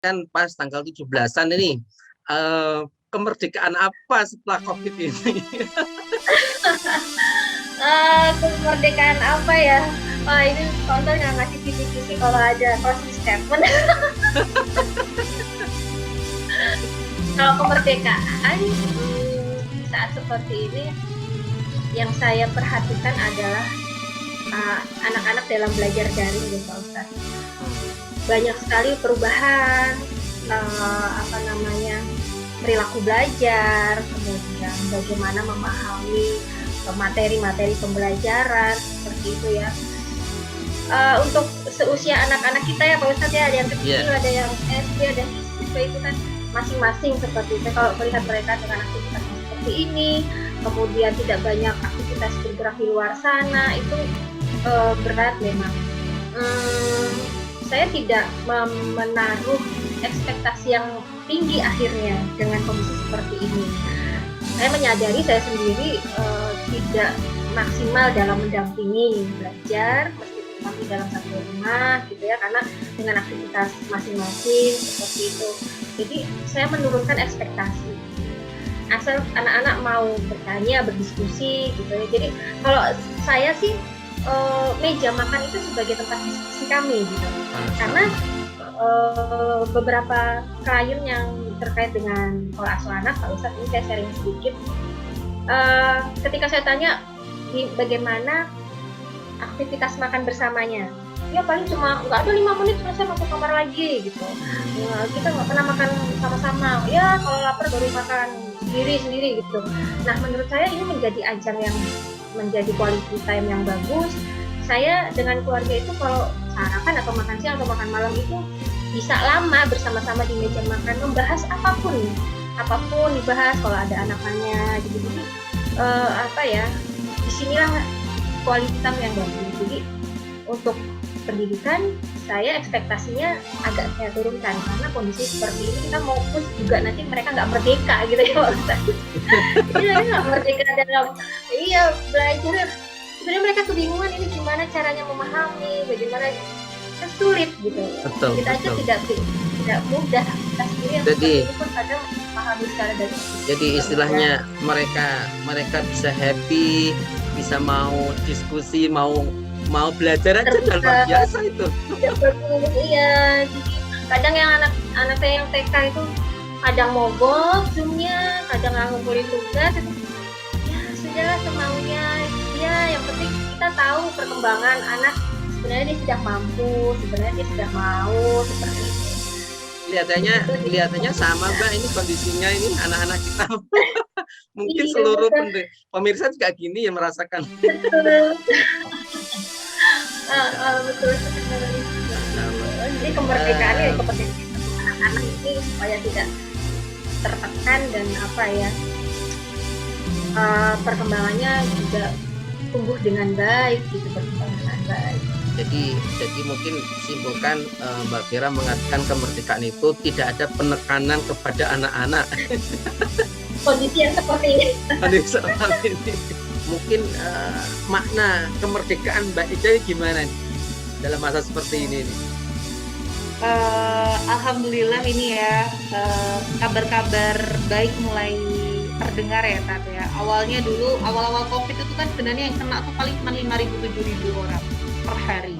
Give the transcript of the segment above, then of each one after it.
kan pas tanggal 17-an ini, kemerdekaan apa setelah COVID ini? Kemerdekaan apa ya? Wah, ini sponsor nggak ngasih kisi-kisi kalau ada closing statement. Kalau kemerdekaan di saat seperti ini, yang saya perhatikan adalah anak-anak dalam belajar daring gitu Pak Ustadz. Banyak sekali perubahan, perilaku belajar, kemudian bagaimana memahami materi-materi pembelajaran seperti itu ya. Untuk seusia anak-anak kita ya Pak Ustadz ya, ada yang kecil, ada yang SD, ada yang SMP, itu kan masing-masing seperti itu. Kalau melihat mereka dengan aktivitas seperti ini, kemudian tidak banyak aktivitas bergerak di luar sana, itu berat memang. Saya tidak menaruh ekspektasi yang tinggi akhirnya dengan kondisi seperti ini. Saya menyadari saya sendiri tidak maksimal dalam mendampingi belajar meskipun kami dalam satu rumah gitu ya, karena dengan aktivitas masing-masing seperti itu. Jadi saya menurunkan ekspektasi. Asal anak-anak mau bertanya, berdiskusi gitu ya. Jadi kalau saya sih meja makan itu sebagai tempat diskusi kami gitu. Karena beberapa klien yang terkait dengan pola asuh anak, Pak Ustadz, ini saya sharing sedikit. Ketika saya tanya bagaimana aktivitas makan bersamanya, ya paling cuma nggak ada 5 menit selesai masuk kamar lagi gitu. Ya, kita nggak pernah makan sama-sama. Ya kalau lapar baru makan sendiri gitu. Nah menurut saya ini menjadi ajang yang menjadi quality time yang bagus. Saya dengan keluarga itu kalau sarapan atau makan siang atau makan malam itu bisa lama bersama-sama di meja makan, membahas apapun dibahas kalau ada anak-anaknya gitu. Jadi disinilah quality time yang bagus. Jadi untuk pendidikan saya ekspektasinya agak saya turunkan karena kondisi seperti ini kita mau push juga nanti mereka nggak merdeka gitu ya Pak Ustadz. Jadi mereka nggak merdeka dalam belajar. Sebenarnya mereka kebingungan ini gimana caranya memahami, bagaimana sulit gitu. Betul. Kita aja tidak mudah. Kita sendiri yang seperti itu pun kadang memahami secara dari. Jadi istilahnya mereka bisa happy, bisa mau diskusi, mau belajar aja luar biasa itu. Iya, jadi kadang yang anak saya yang TK itu kadang mogok Zoom-nya, kadang nggak ngumpulin tugas. Ya sudahlah semaunya. Ya yang penting kita tahu perkembangan anak, sebenarnya dia sudah mampu, sebenarnya dia sudah mau seperti itu. Kelihatannya sama Mbak, ini kondisinya ini anak-anak kita. Mungkin seluruh pemirsa juga gini ya merasakan. Betul sekali. Jadi kemerdekaan anak-anak ini supaya tidak tertekan dan perkembangannya juga tumbuh dengan baik gitu, berkembang dengan baik. Jadi mungkin simpulkan Mbak Fira mengatakan kemerdekaan itu tidak ada penekanan kepada anak-anak. Kondisi yang seperti ini. Mungkin makna kemerdekaan Mbak Ica gimana nih dalam masa seperti ini? Alhamdulillah ini ya kabar-kabar baik mulai terdengar ya Tat ya. Awalnya dulu awal-awal COVID itu kan sebenarnya yang kena tuh paling cuma 5.000-7.000 orang per hari.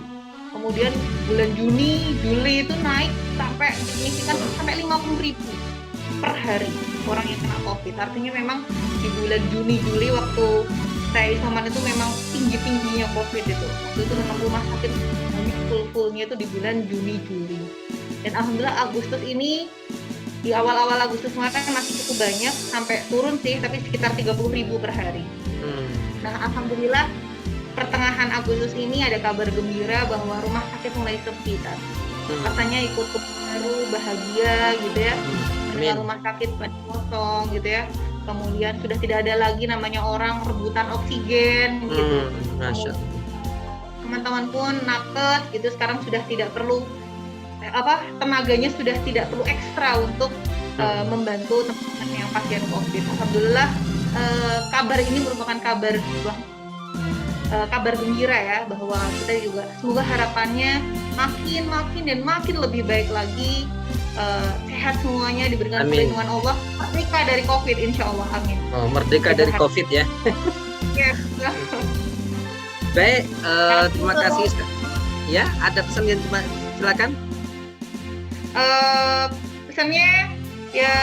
Kemudian bulan Juni, Juli itu naik sampai signifikan sampai 50.000 per hari orang yang kena COVID. Artinya memang di bulan Juni, Juli waktu saya isoman itu memang tinggi-tingginya COVID itu. Waktu itu memang rumah sakit full-fullnya itu di bulan Juni, Juli. Dan alhamdulillah Agustus ini di awal-awal Agustus kemarin masih cukup banyak, sampai turun sih, tapi sekitar 30.000 per hari. Nah, alhamdulillah pertengahan Agustus ini ada kabar gembira bahwa rumah sakit mulai sepi. Rasanya ikut baru bahagia gitu ya. Dengan rumah sakit kosong gitu ya. Kemudian sudah tidak ada lagi namanya orang rebutan oksigen gitu. Teman-teman pun nakes gitu, sekarang sudah tidak perlu tenaganya sudah tidak perlu ekstra untuk membantu teman-teman yang pasien COVID. Alhamdulillah kabar ini merupakan kabar gembira ya, bahwa kita juga semoga harapannya makin dan makin lebih baik lagi sehat semuanya, diberikan Amin. perlindungan Allah, merdeka dari COVID, insya Allah, amin. Oh, merdeka Kita dari harap- COVID ya. Ya. Baik, terima kasih. Ya, ada pesan yang silakan. Pesannya ya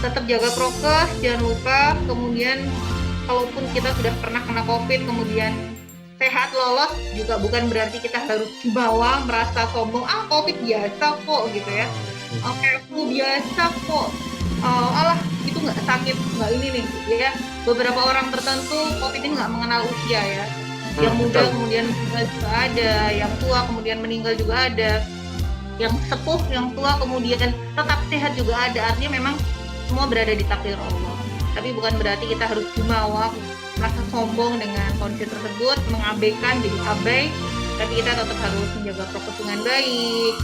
tetap jaga prokes, jangan lupa. Kemudian kalaupun kita sudah pernah kena COVID kemudian sehat lolos, juga bukan berarti kita harus dibawa merasa sombong, COVID biasa kok gitu ya, flu biasa kok, alah itu nggak sakit, nggak ini nih ya. Beberapa orang tertentu COVID ini nggak mengenal usia ya, yang muda Betul. kemudian meninggal juga ada, yang tua kemudian meninggal juga ada, yang sepuh, yang tua kemudian tetap sehat juga ada. Artinya memang semua berada di takdir Allah. Tapi bukan berarti kita harus jumawa, merasa sombong dengan kondisi tersebut, mengabaikan, jadi abai. Tapi kita tetap harus menjaga prokes dengan baik,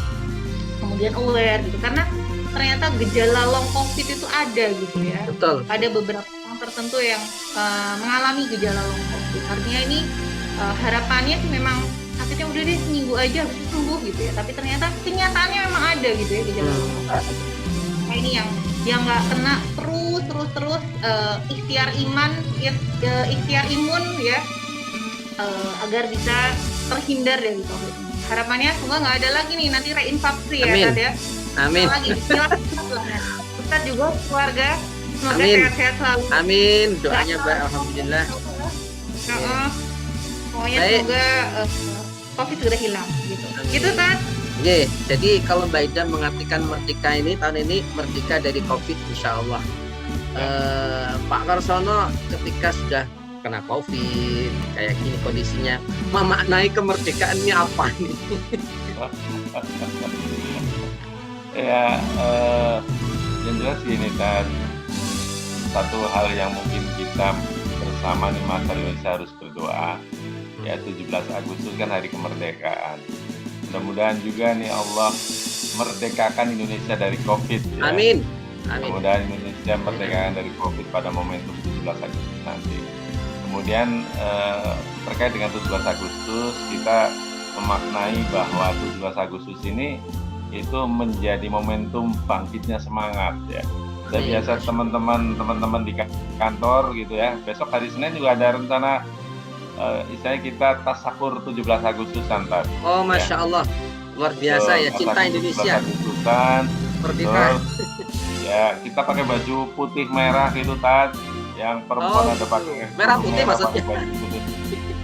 kemudian aware gitu. Karena ternyata gejala long COVID itu ada gitu ya. Betul. Ada beberapa orang tertentu yang mengalami gejala long COVID. Artinya ini harapannya sih memang sakitnya udah deh seminggu aja habis itu sembuh gitu ya, tapi ternyata kenyataannya memang ada gitu ya gejala long COVID. Nah ini yang nggak kena terus ikhtiar imun ya, agar bisa terhindar dari COVID. Harapannya semoga nggak ada lagi nih nanti reinfeksi ya Amin. Ustaz ya. Amin. Lagi Ustaz juga keluarga semoga Amin. sehat-sehat selalu. Amin. Doanya baik, alhamdulillah. Pokoknya Baik. semoga COVID segera hilang gitu. Gitu kan? Oke, jadi kalau Mbak Ida mengartikan merdeka ini tahun ini merdeka dari COVID, insya Allah. Pak Karsono ketika sudah kena COVID kayak gini kondisinya, memaknai kemerdekaannya apa nih? Ya, yang jelas gini kan, satu hal yang mungkin kita bersama nih masyarakat Indonesia harus berdoa, ya 17 Agustus kan hari kemerdekaan. Mudah-mudahan juga nih Allah merdekakan Indonesia dari COVID ya. Amin. Amin. Mudah-mudahan Indonesia merdekakan dari COVID pada momentum 17 Agustus nanti. Kemudian terkait dengan 17 Agustus, kita memaknai bahwa 17 Agustus ini itu menjadi momentum bangkitnya semangat ya. Dan biasa teman-teman di kantor gitu ya, besok hari Senin juga ada rencana istilahnya kita tasakur 17 Agustusan Tad. Oh, Masya Allah. Luar biasa ya, cinta Indonesia. 17 Agustusan. Merdeka. Ya, kita pakai baju putih merah gitu Tad. Yang perempuan ada pakai merah putih maksudnya. pakai baju putih.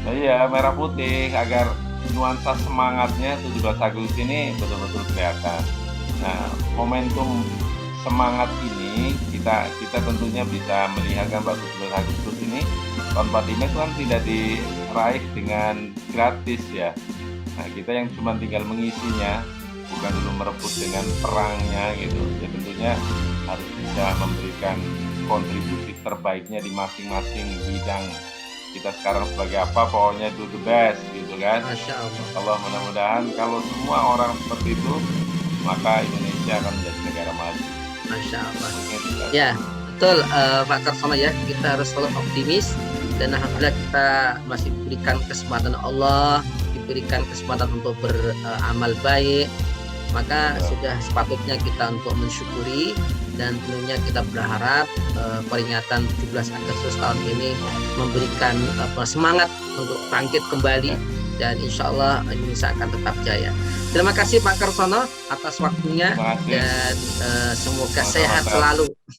Nah, iya, merah putih agar nuansa semangatnya 17 Agustus ini betul-betul kelihatan. Nah, momentum semangat ini kita tentunya bisa melihatkan bahwa 17 Agustus ini tahun 45 itu kan tidak diraih dengan gratis ya. Nah, kita yang cuma tinggal mengisinya, bukan dulu merebut dengan perangnya gitu. Ya tentunya harus bisa memberikan kontribusi terbaiknya di masing-masing bidang. Kita sekarang sebagai apa, pokoknya do the best gitu kan. Masya Allah. Allah, mudah-mudahan kalau semua orang seperti itu, maka Indonesia akan menjadi negara maju. Masya Allah. Ya, betul Pak Karsono ya. Kita harus selalu optimis dan alhamdulillah kita masih diberikan kesempatan Allah, diberikan kesempatan untuk beramal baik. Maka sudah sepatutnya kita untuk mensyukuri dan tentunya kita berharap peringatan 17 Agustus tahun ini memberikan semangat untuk bangkit kembali dan insya Allah Indonesia akan tetap jaya. Terima kasih Pak Karsono atas waktunya dan semoga sehat selalu.